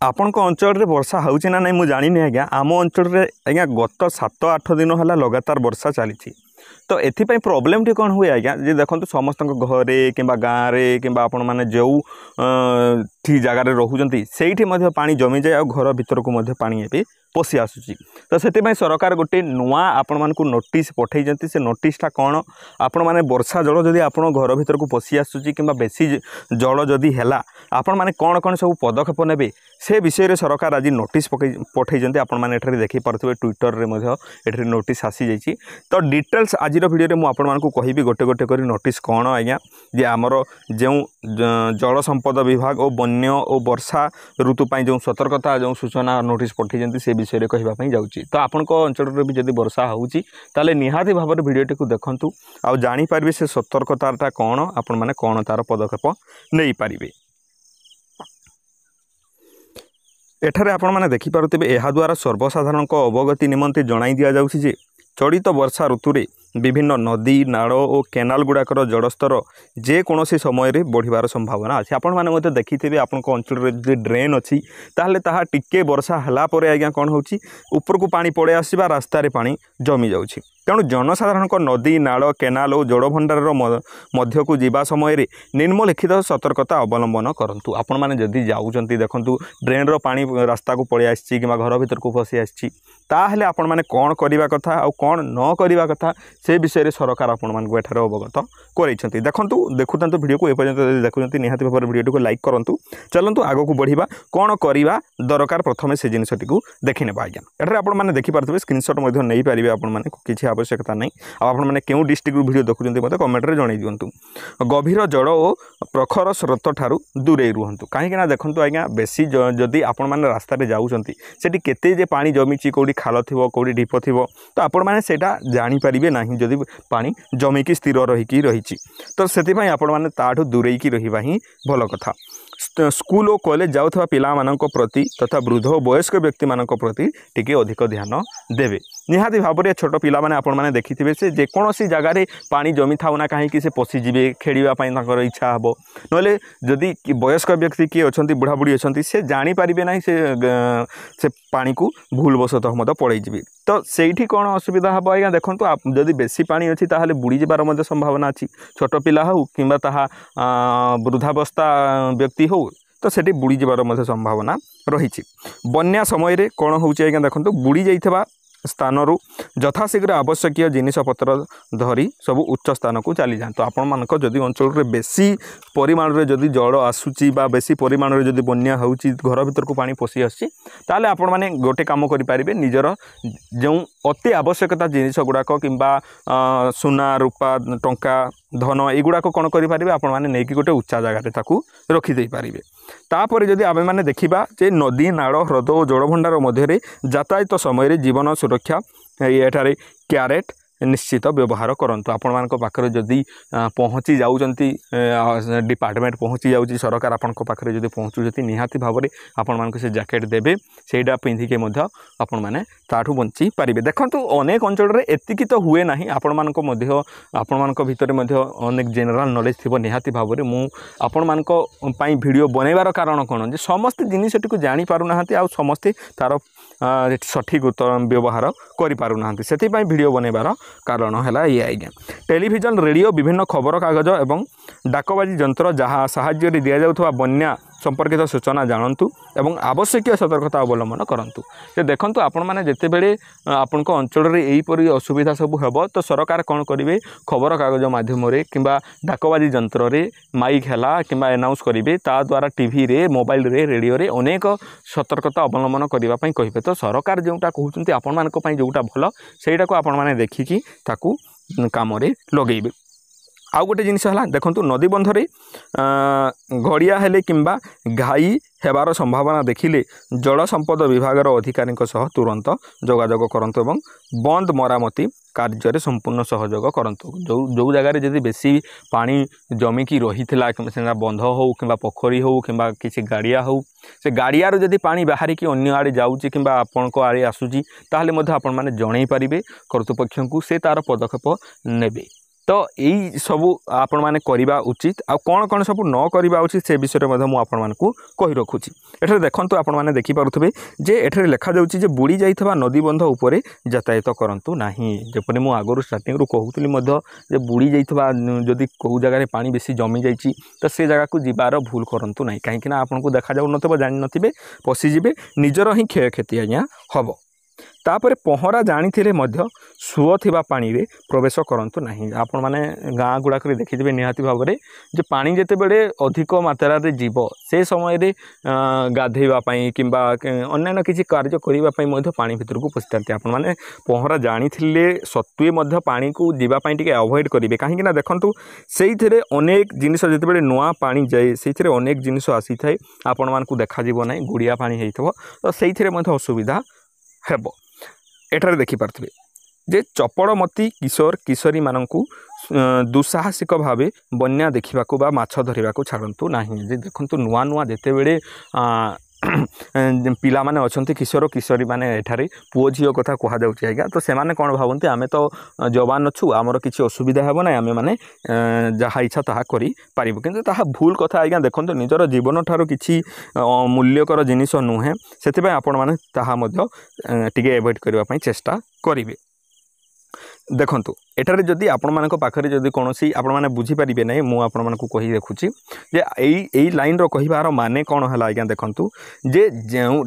आपण अंचल रे वर्षा होउछि ना नहीं मु जानिनी आज्ञा आम अंचल रे आज्ञा गत 7-8 दिन है लगातार वर्षा चली तो एथिपाई प्रोब्लेम टी कौन हुए आज्ञा जे देखो समस्त घरे कि गाँव में कि आपण मैंने जो ठीक जगार रोचती से पानी जमी जाए और घर भीतर को पानी भी पशि आसूँ तो से सरकार गोटे नुआ आपण मानक नोटिस पठे से नोटिसटा कौन आपण मैंने वर्षा जल जदि आप घर भीतर को पशि आसूँ कि बेसी जल जदि है आपण मैंने कौन कौन सब पदक्षेप ने से विषय सरकार आज नोटिस पठे आपण मैंने देखिपे ट्विटर में नोटिस आसी जाइए तो डिटेल्स आज भिडियो में आपको कहि गोटे गोटे कर नोटिस कौन आज्ञा जे आमर जो जल संपद विभाग और बन्य और वर्षा ऋतुपाई जो सतर्कता जो सूचना नोटिस पठे से विषय कहवाई जाऊँगी तो आपण अंचल भी जब वर्षा होउची ताले निहाती भाव में भिडियोटी को देखूँ आउ जापर से सतर्कता कौन आपण मैंने कौन तार पदक्षेप नहीं पारे एठारे आपण मैंने देखिपे यह द्वारा सर्वसाधारण अवगति निमंते जणाई दि जाउछि जे चलित वर्षा ऋतु रे विभिन्न नदी नाड़ और केनाल गुड़ाकर जलस्तर जेकोसी समय बढ़िबार संभावना अच्छे आपण मैंने देखिथे आपण अंचल जो ड्रेन अच्छी ताहले ताहा टिके वर्षा हला परे आज्ञा कौन होची ऊपर को पानी पड़े आसवा रास्तार पानी जमी जाउछि तेणु जनसाधारण नदी नाड़ केनाल और जलभंडार मध्य को जीवा समय निम्नलिखित सतर्कता अवलंबन करूँ आपण मैंने जदि जाऊँच देखूँ ड्रेन पानी रास्ता को पड़े आसी कि घर भीतर को फसी आसी ताहले आपण मैंने कौन करवा कथा आ कौन न करवा कथा से विषय सरकार आपण मानक एठारे अवगत करते देखूँ देखुता वीडियो को एपर्यंत देखुं निहाती भाव वीडियो को लाइक करूँ चलतु आग को बढ़िया कौन करवा दरकार प्रथम से जिनटी को देखने आज्ञा एठारे आपण मैंने देखिपे स्क्रीनशॉट नहीं पारे आपण मैंने किसी आवश्यकता नहीं आपने क्यों डिस्ट्रिक्ट वीडियो देखुं मत कमेंट में जन दिंतु गभीर जड़ और प्रखर स्रोत ठारू दूरे रुहतु कहीं देखूँ आज्ञा बेसी जदि आपण मैंने रास्ता जाऊँच से केते पानी जमी कौटी खाल थी कौटी ढीप थी तो आपण मैंने सेटा जानीपारे ना जदि पानी जमिकी स्थिर रही तो से आपण मैंने ताठू दूरेकी रहा ही भल कथा स्कूल और कॉलेज जाऊँ पिला प्रति तथा वृद्ध और वयस्क व्यक्ति मान प्रति टिके अधिक ध्यान देवे निहाती भाव में छोट पिला माने आपण मैंने देखिथे से जेकोसी जगार पानी जमी था ना कहीं से पशिजे खेलवाई इच्छा हे ना जदि वयस्क व्यक्ति किए अच्छा बुढ़ा बुढ़ी अच्छा से जानीपारे ना से पानी को भूलवशतः मत पड़े तो से कौन असुविधा हम आज्ञा देखूँ जदि बेसी पानी अच्छी ताहले बुड़ी जबार संभावना अच्छी छोट पिला हो कि वृद्धावस्था व्यक्ति हो तो सेठी बुड़ी जबार संभावना रही बन्या समय कौन हो देखो बुड़ी जाइथिबा स्थानरू यथाशीघ्र आवश्यक जिनपतर धरी सब उच्च स्थान को चली जाए तो आपण मानक जदि अंचल रे बेसी परिमाण रे जदि जल आसूची बा बेसी परिमाण रे जदि बन्या होउची घर भीतर को पानी पशि आसी ताले आपण माने गोटे काम करि पारिबे निजर जो अति आवश्यकता जिनिस गुड़ाक किंबा सुना रूपा टंका धन युड़ाक कौन करेंगे आपण मैंने नहीं गोटे उच्चा जगार ताकू रखिदे पारे तापर जदि आमे माने देखिबा जे नदी नाड़ ह्रद और जलभंडार मध्य यातायात समय जीवन सुरक्षा एठारे क्यारेट निश्चित व्यवहार करंतु आपण मानक पाखरे जदि पहुँची जाउचंती डिपार्टमेंट पहुँची जाउची सरकार आपण पाखरे जदि पहुँचुचंती निहाती भाव में आपण मानक से जैकेट देबे सेटा पिंधिके मध्य आपण माने ताठू बंची पारिबे देखंतु अनेक अंचल रे एतिकी तो हुए नाही आपण मानक मध्य आपण मानक भितर मध्य अनेक जनरल नॉलेज थिबो निहाती भाव में मु आपण मानक पई वीडियो बनैबार कारण कोन जे समस्त जिनिसटी को जानि पारु नाहंती आ समस्त तार सठिक उत्तर व्यवहार करि पारु नाहंती सेति पई वीडियो बनैबार कारण है ये आज्ञा टेलीविजन रेडियो विभिन्न खबर कागज एवं डाकबाजी जंत्र जहाँ साहाय्य दि जाउथबा बन्या संपर्कित सूचना जानतु एवं आवश्यक सतर्कता अवलंबन करंतु जे देखंतु आपण माने जेते बेले आपण को अंचल रे एई परि असुविधा सब हेबो तो सरकार कोन करिवे खबर कागज माध्यम रे किंबा डाकबाजी जंत्र रे माइक हैला किंबा अनाउंस करिवे ता द्वारा टीवी रे मोबाइल रे रेडियो रे अनेक सतर्कता अवलंबन करबा पई कहिबे तो सरकार जोटा कहउचंती आपण मानक पई जोटा भलो सेटा को आपण माने देखिकी ताकू काम रे लगेइबे आउ गोटे जिनिस है देखो नदी बंधरे घड़िया हेले किंबा घाई हेबार संभावना देखिले जल संपद विभागर अधिकारी तुरंत जोगाजोग करंतु एवं बंद मरामती कार्य संपूर्ण सहयोग करंतु जो जगार जदि बेसी पानी जमिकी रही है बंध हो कि पोखरी हो कि किसी गाड़िया हो से गाड़िया जदि पानी बाहर की अन्य आड़े जाऊँगी कि आपण आड़े आसूची ताहले आपण माने जणई पारिबे कर्तृपक्ष को से तार पदक्षेप नेबे तो यही सबू आपण मैंने करवा उचित आ कौन कौन सब न करवा उचित से विषय में मुझे कही रखुची। एठारे देखंतु आपण मैंने देखिपे जे एठारे लिखा जाउची जे बुड़ी जाइथबा नदी बंध उपरे यातायात करंतु नाही। जेपरि मु आगरु स्टार्टिंग रु कहूतली मध्य जे बुड़ी जाइथबा जदि को जगह पानी बेसी जमी जाइची तो से जगह को जीवार भूल करंतु नाही। कहीं आपन को देखा जाउ नथबो जानि नथिबे पसिजिबे निजर ही क्षयक्षति आज्ञा हबो। तापर पहरा जानी मध्य सुओ थिबा पानी रे प्रवेश करंतु नाही। आपण माने गाँ गुड़ाक देखिथे निहाती भाव में जे पानी जिते बड़े अधिक मात्रा रे जीव से समय रे गाधेवाई कि अन्य किसी कार्य करने पानी भितर को पशिथा आपण मैंने पहरा जानी सत्वे मध्य पानी को जीवाई टे अवॉइड करेंगे। कहीं देखूँ से अनेक जिनिस जिते नुआ पानी जाए से अनेक जिनिस आसी थाए आपण मानक देखा ना गुड़िया पानी होता तो से असुविधा हेब। एठारे देखिपारे जे चपड़मती किशोर किशोरी मानकु दुस्साहसिक भाव बन्या देखा बा माछ धरवा छाड़ू ना। जे देखु नुआ नुआ जिते बड़े पिला माने अछंती किशोर किशोरी माने एठारे पुओ झियो कथा कहा जाउची आज्ञा तो से माने कोन भावंती आमे तो जवान अछु आमर किछि असुविधा हेबो ना आमे माने जहा इच्छा ताहा करि पारिबो किंतु ताहा भूल कथा आज्ञा। देखंतु निजर जीवन ठारो किछि मूल्यकर जिनिस नुहे सेति आपण माने ताहा मध्य टिके एवॉइड करबा पई चेष्टा करिवे। देखंतु एठारे जदि आपण मानक पाखरे जदि कोनोसी आपण माने बुझी परिबे नै मु आपण मानकु कहि देखुची जे एई लाइन रो कहिबार माने कोन हला आज्ञा। देखंतु जे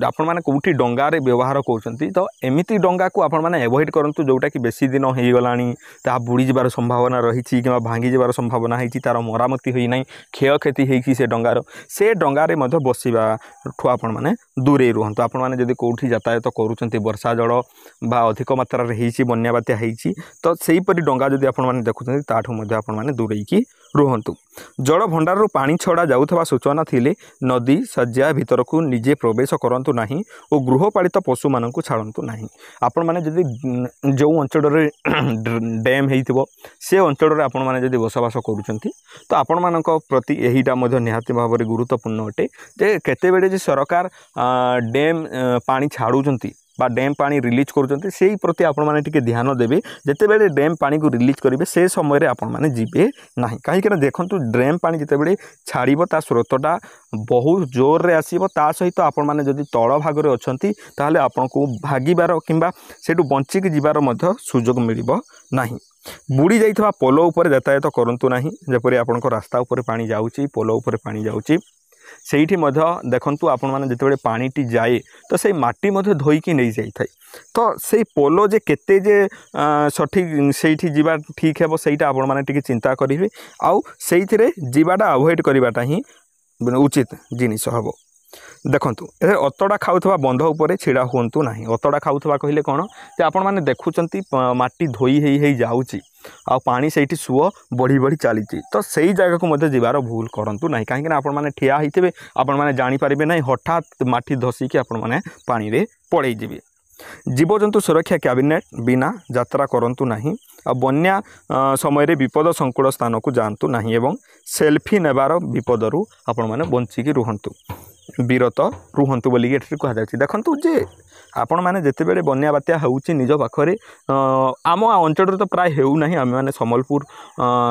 आपण माने कोठी डंगा रे व्यवहार करचंती तो एमिति डंगा को आपण माने एवॉइड करंतु जोटा कि बेसी दिन हेई गलानी ता बुड़ी जिबार संभावना रहिछि कि भांगी जिबार संभावना हेछि तार मरामती होई नै क्षयक्षति हेछि से डंगा रे मध्य बसिबा ठु आपण माने दूरे रुहंतु। आपण माने जदि कोठी यातायात करूचंती वर्षा जल बा अधिक मात्रा रे हेछि बन्या बात्या हेछि तो सेही परि डंगा जदि आपण माने देखुचंती ताठु मध्य आपण माने दूरेकी रुहंतु। जल भंडार रो पानी छड़ा जाउथबा सूचना थिले नदी सज्जा भितर को निजे प्रवेश करंतु नाही और गृहपालित पशु मानकु छाड़ंतु नाही। आपण माने जदि जो अंचल रे डैम हेइथिबो से अंचल रे आपण माने जदि बसवास करूचंती तो आपण मानक प्रति एहिटा मध्य निहाती भाव में गुरुत्वपूर्ण अटे जे केते बेले जे सरकार डैम पानी छाड़ुचंती बा डैम पानी रिलीज करुँच से प्रति आपण मैंने टिके ध्यान देवे। जिते बड़े डैम पानी को रिलीज करेंगे से समय आपण मैंने जीवे ना कहीं देखूँ डैम पानी जिते बड़े छाड़ ता स्रोतटा बहुत जोर रे आसीबो ता सहित आपण मैंने जदि तल भाग में अच्छा ताहले आपण को भागिबार किंबा सेठू बंचिक जीवार मध्य सुजोग मिलिबो नाही। बुड़ी जाइथबा पोल उपर यातायात करंतु नाही। जेपरि आपणको रास्ता उपर पानी जाउची पोल उपर पानी जाउची सेठी मध्य देखंतु आपण माने जेतेबेले पानीटी जाए तो से माटी मध्य धोईकी नहीं जाई थाए तो से पोलो जे केते जे सठिक सेठी जीवा ठीक हेबो सेटा आपण माने टिके चिंता करिवे आउ सेइथिरे जीवाटा अवॉइड करिवाटा ही उचित जिनिस हबो। देखंतु ए अतड़ा खाउथबा बंध उपरे छिड़ा हुंतु नाही। अतड़ा खाउथबा कहिले कोन जे आपण माने देखुचंती माटी धोई हेई जाउची आ पानी सेठी सुओ बढ़ी बढ़ी चली तो सही जगह को मध्य जीवार भूल करंतु नाही। कहीं आपण माने ठिया हिथिबे आपण माने जानि पारिबे नाही हठात माटी धसी कि आपण माने पानी रे पड़े जिवे। जीवजंतु सुरक्षा कैबिनेट बिना यात्रा करंतु नाही आ बन्या समय रे विपद संकुल स्थान को जांतु नाही एवं सेल्फी नेबार विपदरु आपण माने बंचिकी रुहंतु विरत रुहंतु बोली एठी कहा जाछि। देखंतु जे आपण माने जेते बेले बन्या बात्या होउची निज पाखरे आम अंचल तो प्राय हेउ नाही आम माने सम्बलपुर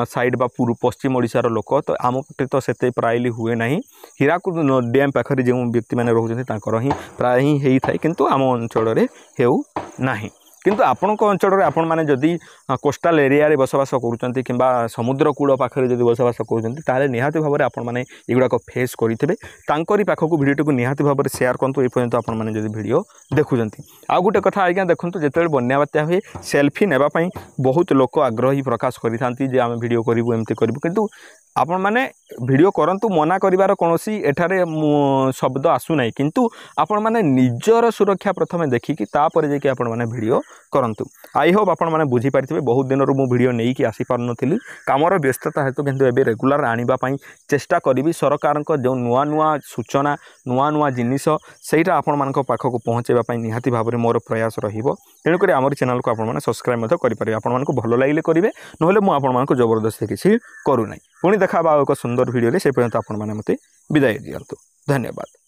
साइड बा पूर्व पश्चिम ओडिशार लोक तो आम पटे तो सेते प्रायली हुए नाही। हीराकुद डैम पाखरे जे व्यक्ति माने रहउछथि तांकर ही प्राय ही हेई थाए किंतु आम अंचल रे हेउ नाही। किंतु आपणको अंचल रे आपण माने जदि कोस्टाल एरिया रे बसवास करूचंती किंबा समुद्र कूल पाखरे जदि बसवास करूचंती ताले निहाती भाव में आपण माने एगुडा को फेस करिथिबे तांकरी पाखको वीडियो को निहाती भाव में शेयर करंतु ए पर्यंत आपण माने जदि वीडियो देखुचंती। आ गुटे कथा आज्ञा देखंतु जेतेबेले बन्या बात्या हुए सेल्फी नेबा पई बहुत लोक आग्रही प्रकाश करिथांती जे आमे वीडियो करिवु एमते करिवु किंतु आपण माने वीडियो करंतु मना करिवार कोनोसी एठारे शब्द आसु नाही किंतु आपण माने निजर सुरक्षा प्रथमे देखिकी तापर जे कि आपण माने वीडियो करंतु। आई होप आपण माने बुझी पारिथिबे बहुत दिन रु मु वीडियो नेई कि आसी पारनथिली कामर व्यस्तता हेतु किंतु एबे रेगुलर आनिबा पई चेष्टा करिवि सरकारक जो नुआ नुआ सूचना नुआ नुआ जिनिस सेटा आपण मानक पाखको पहुंचेबा पई निहाती भाव में मोर प्रयास रहिबो। तेणु करी हमर चैनल को आपण माने सब्सक्राइब मते करि परिबे आपण मानक भलो लागिले करिवे नहले मु आपण मानक जबरदस्ती किछि करू नै। पुणी देखा एक सुंदर वीडियो से पर्यंत आपण माने मते विदाय दियंतु। धन्यवाद।